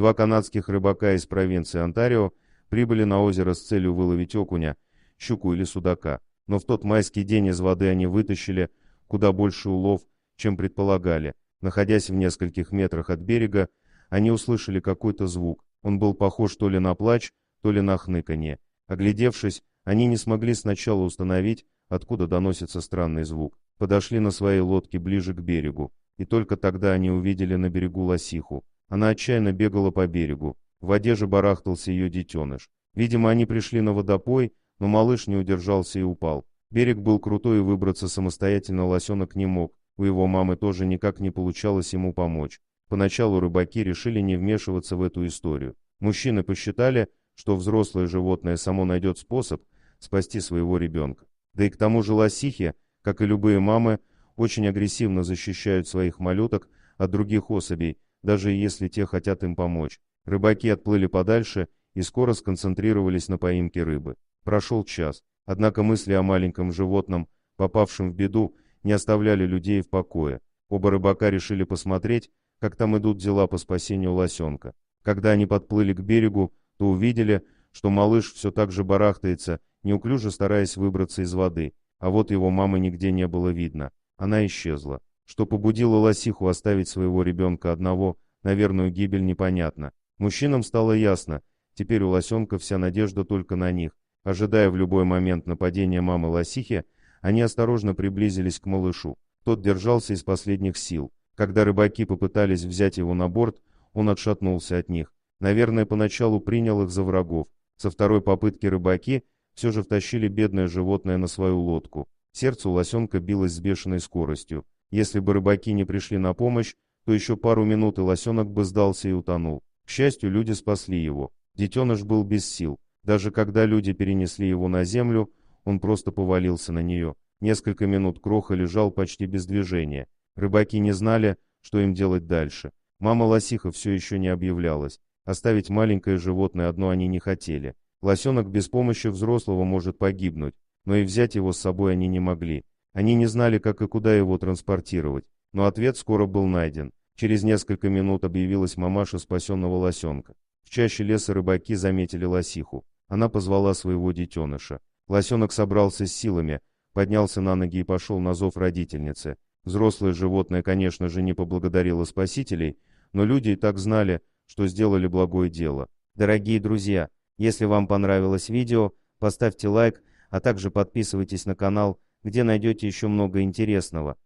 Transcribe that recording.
Два канадских рыбака из провинции Онтарио прибыли на озеро с целью выловить окуня, щуку или судака. Но в тот майский день из воды они вытащили куда больше улов, чем предполагали. Находясь в нескольких метрах от берега, они услышали какой-то звук. Он был похож то ли на плач, то ли на хныканье. Оглядевшись, они не смогли сначала установить, откуда доносится странный звук. Подошли на своей лодке ближе к берегу, и только тогда они увидели на берегу лосиху. Она отчаянно бегала по берегу. В воде же барахтался ее детеныш. Видимо, они пришли на водопой, но малыш не удержался и упал. Берег был крутой, и выбраться самостоятельно лосенок не мог. У его мамы тоже никак не получалось ему помочь. Поначалу рыбаки решили не вмешиваться в эту историю. Мужчины посчитали, что взрослое животное само найдет способ спасти своего ребенка. Да и к тому же лосихи, как и любые мамы, очень агрессивно защищают своих малюток от других особей, даже если те хотят им помочь. Рыбаки отплыли подальше и скоро сконцентрировались на поимке рыбы. Прошел час, однако мысли о маленьком животном, попавшем в беду, не оставляли людей в покое. Оба рыбака решили посмотреть, как там идут дела по спасению лосенка. Когда они подплыли к берегу, то увидели, что малыш все так же барахтается, неуклюже стараясь выбраться из воды, а вот его мамы нигде не было видно. Она исчезла. Что побудило лосиху оставить своего ребенка одного на верную гибель, непонятно. Мужчинам стало ясно, теперь у лосенка вся надежда только на них. Ожидая в любой момент нападения мамы лосихи, они осторожно приблизились к малышу. Тот держался из последних сил. Когда рыбаки попытались взять его на борт, он отшатнулся от них. Наверное, поначалу принял их за врагов. Со второй попытки рыбаки все же втащили бедное животное на свою лодку. Сердце у лосенка билось с бешеной скоростью. Если бы рыбаки не пришли на помощь, то еще пару минут и лосенок бы сдался и утонул. К счастью, люди спасли его. Детеныш был без сил. Даже когда люди перенесли его на землю, он просто повалился на нее. Несколько минут Кроха лежал почти без движения. Рыбаки не знали, что им делать дальше. Мама лосиха все еще не объявлялась. Оставить маленькое животное одно они не хотели. Лосенок без помощи взрослого может погибнуть, но и взять его с собой они не могли. Они не знали, как и куда его транспортировать, но ответ скоро был найден. Через несколько минут объявилась мамаша спасенного лосенка. В чаще леса рыбаки заметили лосиху. Она позвала своего детеныша. Лосенок собрался с силами, поднялся на ноги и пошел на зов родительницы. Взрослое животное, конечно же, не поблагодарило спасителей, но люди и так знали, что сделали благое дело. Дорогие друзья, если вам понравилось видео, поставьте лайк, а также подписывайтесь на канал, где найдете еще много интересного.